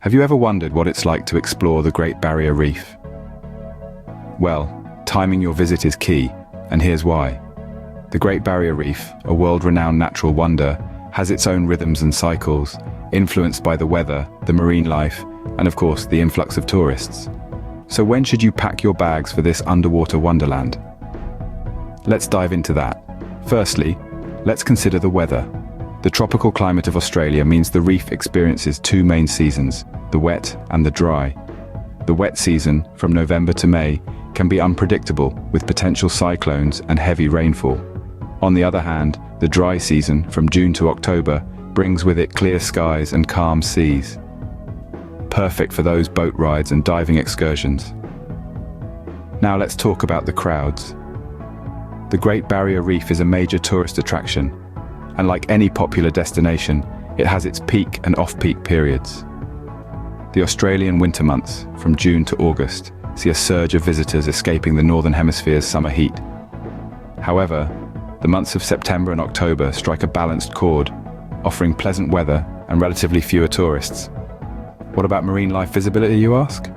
Have you ever wondered what it's like to explore the Great Barrier Reef? Well, timing your visit is key, and here's why. The Great Barrier Reef, a world-renowned natural wonder, has its own rhythms and cycles, influenced by the weather, the marine life, and of course, the influx of tourists. So when should you pack your bags for this underwater wonderland? Let's dive into that. Firstly, let's consider the weather. The tropical climate of Australia means the reef experiences two main seasons, the wet and the dry. The wet season, from November to May, can be unpredictable, with potential cyclones and heavy rainfall. On the other hand, the dry season, from June to October, brings with it clear skies and calm seas. Perfect for those boat rides and diving excursions. Now let's talk about the crowds. The Great Barrier Reef is a major tourist attraction, and like any popular destination, it has its peak and off-peak periods. The Australian winter months, from June to August, see a surge of visitors escaping the Northern Hemisphere's summer heat. However, the months of September and October strike a balanced chord, offering pleasant weather and relatively fewer tourists. What about marine life visibility, you ask?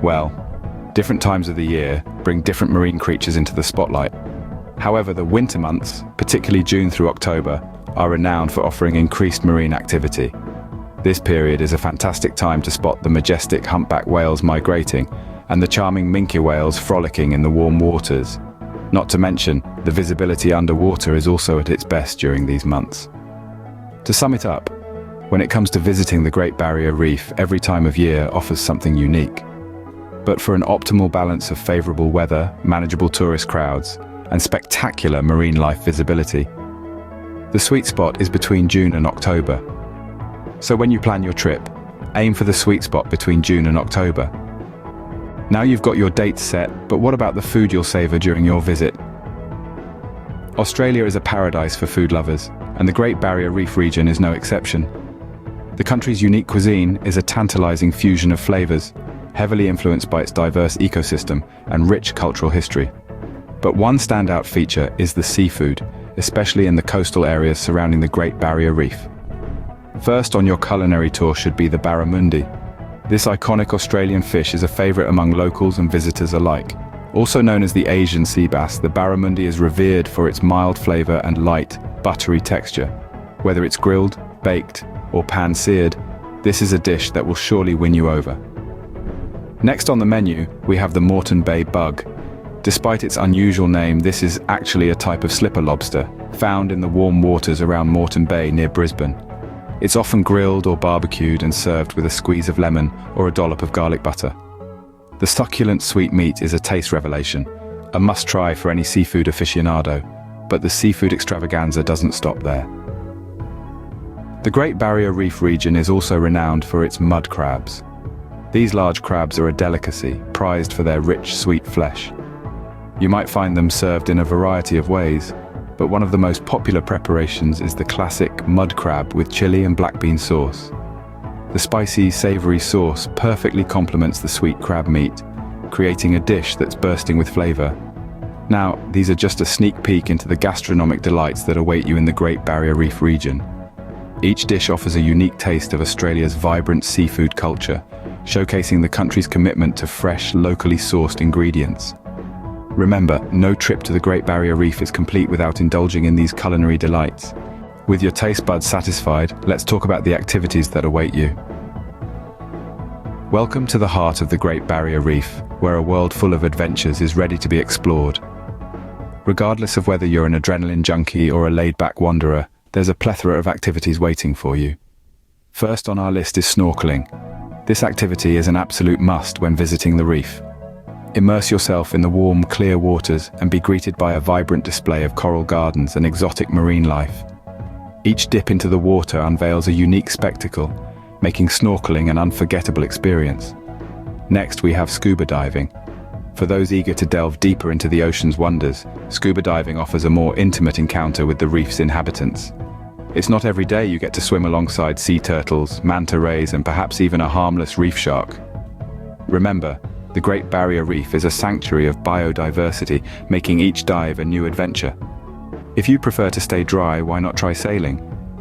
Well, different times of the year bring different marine creatures into the spotlight. However, the winter months, particularly June through October, are renowned for offering increased marine activity. This period is a fantastic time to spot the majestic humpback whales migrating and the charming minke whales frolicking in the warm waters. Not to mention, the visibility underwater is also at its best during these months. To sum it up, when it comes to visiting the Great Barrier Reef, every time of year offers something unique. But for an optimal balance of favorable weather, manageable tourist crowds, and spectacular marine life visibility, the sweet spot is between June and October. So when you plan your trip, aim for the sweet spot between June and October. Now you've got your dates set, but what about the food you'll savor during your visit? Australia is a paradise for food lovers, and the Great Barrier Reef region is no exception. The country's unique cuisine is a tantalizing fusion of flavors, heavily influenced by its diverse ecosystem and rich cultural history. But one standout feature is the seafood, especially in the coastal areas surrounding the Great Barrier Reef. First on your culinary tour should be the barramundi. This iconic Australian fish is a favorite among locals and visitors alike. Also known as the Asian sea bass, the barramundi is revered for its mild flavor and light, buttery texture. Whether it's grilled, baked, or pan-seared, this is a dish that will surely win you over. Next on the menu, we have the Moreton Bay bug. Despite its unusual name, this is actually a type of slipper lobster, found in the warm waters around Moreton Bay near Brisbane. It's often grilled or barbecued and served with a squeeze of lemon or a dollop of garlic butter. The succulent sweet meat is a taste revelation, a must-try for any seafood aficionado, but the seafood extravaganza doesn't stop there. The Great Barrier Reef region is also renowned for its mud crabs. These large crabs are a delicacy, prized for their rich, sweet flesh. You might find them served in a variety of ways, but one of the most popular preparations is the classic mud crab with chili and black bean sauce. The spicy, savory sauce perfectly complements the sweet crab meat, creating a dish that's bursting with flavor. Now, these are just a sneak peek into the gastronomic delights that await you in the Great Barrier Reef region. Each dish offers a unique taste of Australia's vibrant seafood culture, showcasing the country's commitment to fresh, locally sourced ingredients. Remember, no trip to the Great Barrier Reef is complete without indulging in these culinary delights. With your taste buds satisfied, let's talk about the activities that await you. Welcome to the heart of the Great Barrier Reef, where a world full of adventures is ready to be explored. Regardless of whether you're an adrenaline junkie or a laid-back wanderer, there's a plethora of activities waiting for you. First on our list is snorkeling. This activity is an absolute must when visiting the reef. Immerse yourself in the warm, clear waters and be greeted by a vibrant display of coral gardens and exotic marine life. Each dip into the water unveils a unique spectacle, making snorkeling an unforgettable experience. Next, we have scuba diving. For those eager to delve deeper into the ocean's wonders, scuba diving offers a more intimate encounter with the reef's inhabitants. It's not every day you get to swim alongside sea turtles, manta rays, and perhaps even a harmless reef shark. Remember, the Great Barrier Reef is a sanctuary of biodiversity, making each dive a new adventure. If you prefer to stay dry, why not try sailing?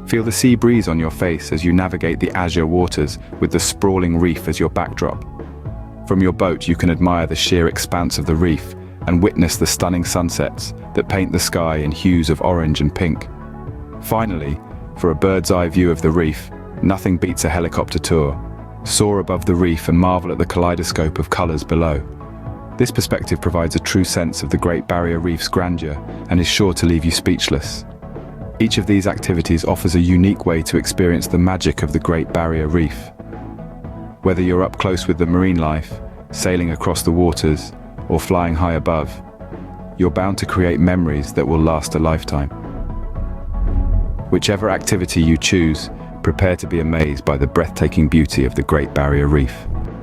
Feel the sea breeze on your face as you navigate the azure waters with the sprawling reef as your backdrop. From your boat, you can admire the sheer expanse of the reef and witness the stunning sunsets that paint the sky in hues of orange and pink. Finally, for a bird's-eye view of the reef, nothing beats a helicopter tour. Soar above the reef and marvel at the kaleidoscope of colors below. This perspective provides a true sense of the Great Barrier Reef's grandeur and is sure to leave you speechless. Each of these activities offers a unique way to experience the magic of the Great Barrier Reef. Whether you're up close with the marine life, sailing across the waters, or flying high above, you're bound to create memories that will last a lifetime. Whichever activity you choose, prepare to be amazed by the breathtaking beauty of the Great Barrier Reef.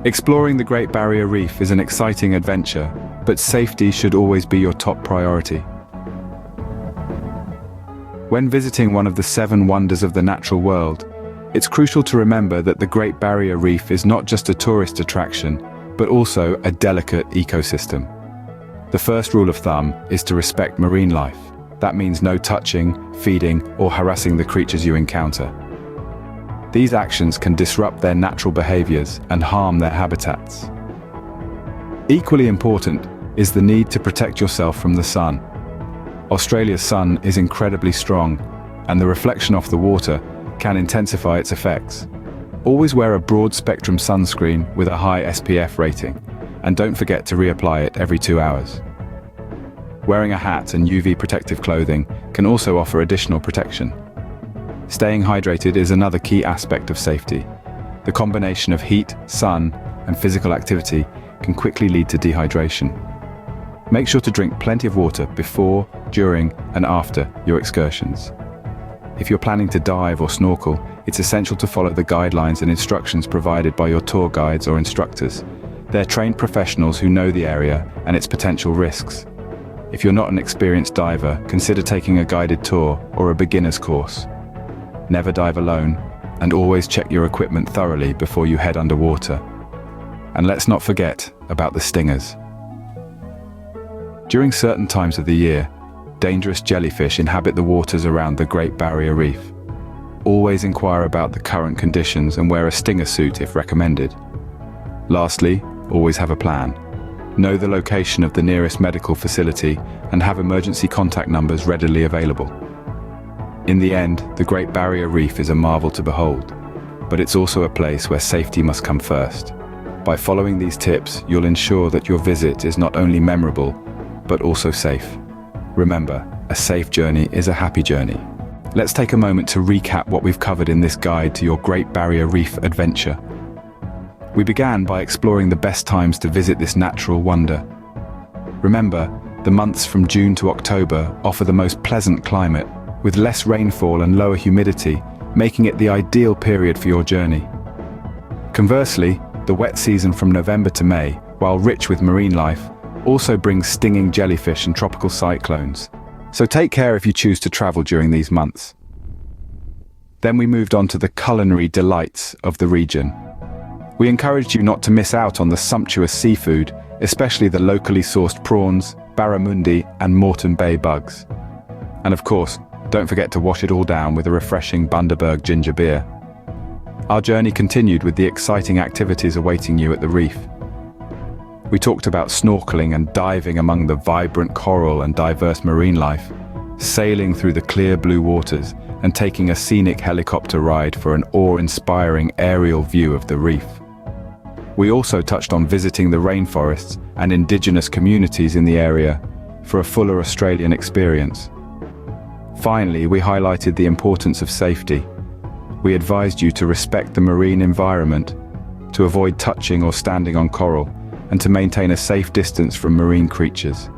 Exploring the Great Barrier Reef is an exciting adventure, but safety should always be your top priority. When visiting one of the 7 wonders of the natural world, it's crucial to remember that the Great Barrier Reef is not just a tourist attraction, but also a delicate ecosystem. The first rule of thumb is to respect marine life. That means no touching, feeding, or harassing the creatures you encounter. These actions can disrupt their natural behaviors and harm their habitats. Equally important is the need to protect yourself from the sun. Australia's sun is incredibly strong, and the reflection off the water can intensify its effects. Always wear a broad-spectrum sunscreen with a high SPF rating, and don't forget to reapply it every 2 hours. Wearing a hat and UV protective clothing can also offer additional protection. Staying hydrated is another key aspect of safety. The combination of heat, sun, and physical activity can quickly lead to dehydration. Make sure to drink plenty of water before, during, and after your excursions. If you're planning to dive or snorkel, it's essential to follow the guidelines and instructions provided by your tour guides or instructors. They're trained professionals who know the area and its potential risks. If you're not an experienced diver, consider taking a guided tour or a beginner's course. Never dive alone, and always check your equipment thoroughly before you head underwater. And let's not forget about the stingers. During certain times of the year, dangerous jellyfish inhabit the waters around the Great Barrier Reef. Always inquire about the current conditions and wear a stinger suit if recommended. Lastly, always have a plan. Know the location of the nearest medical facility and have emergency contact numbers readily available. In the end, the Great Barrier Reef is a marvel to behold, but it's also a place where safety must come first. By following these tips, you'll ensure that your visit is not only memorable, but also safe. Remember, a safe journey is a happy journey. Let's take a moment to recap what we've covered in this guide to your Great Barrier Reef adventure. We began by exploring the best times to visit this natural wonder. Remember, the months from June to October offer the most pleasant climate, with less rainfall and lower humidity, making it the ideal period for your journey. Conversely, the wet season from November to May, while rich with marine life, also brings stinging jellyfish and tropical cyclones. So take care if you choose to travel during these months. Then we moved on to the culinary delights of the region. We encouraged you not to miss out on the sumptuous seafood, especially the locally sourced prawns, barramundi, and Moreton Bay bugs. And of course, don't forget to wash it all down with a refreshing Bundaberg ginger beer. Our journey continued with the exciting activities awaiting you at the reef. We talked about snorkeling and diving among the vibrant coral and diverse marine life, sailing through the clear blue waters, and taking a scenic helicopter ride for an awe-inspiring aerial view of the reef. We also touched on visiting the rainforests and indigenous communities in the area for a fuller Australian experience. Finally, we highlighted the importance of safety. We advised you to respect the marine environment, to avoid touching or standing on coral, and to maintain a safe distance from marine creatures.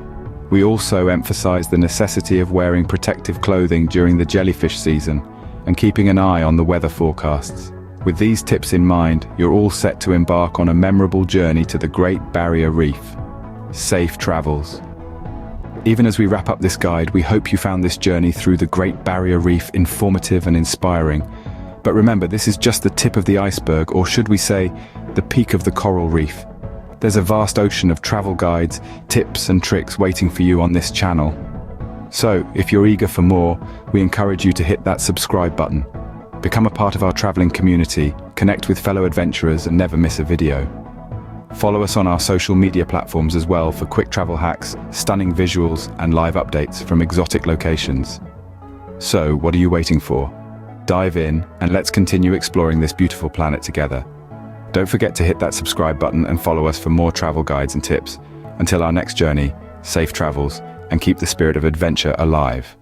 We also emphasized the necessity of wearing protective clothing during the jellyfish season and keeping an eye on the weather forecasts. With these tips in mind, you're all set to embark on a memorable journey to the Great Barrier Reef. Safe travels. Even as we wrap up this guide, we hope you found this journey through the Great Barrier Reef informative and inspiring. But remember, this is just the tip of the iceberg, or should we say, the peak of the coral reef. There's a vast ocean of travel guides, tips and tricks waiting for you on this channel. So, if you're eager for more, we encourage you to hit that subscribe button Become a part of our traveling community, connect with fellow adventurers, and never miss a video. Follow us on our social media platforms as well for quick travel hacks, stunning visuals, and live updates from exotic locations. So, what are you waiting for? Dive in, and let's continue exploring this beautiful planet together. Don't forget to hit that subscribe button and follow us for more travel guides and tips. Until our next journey, safe travels, and keep the spirit of adventure alive.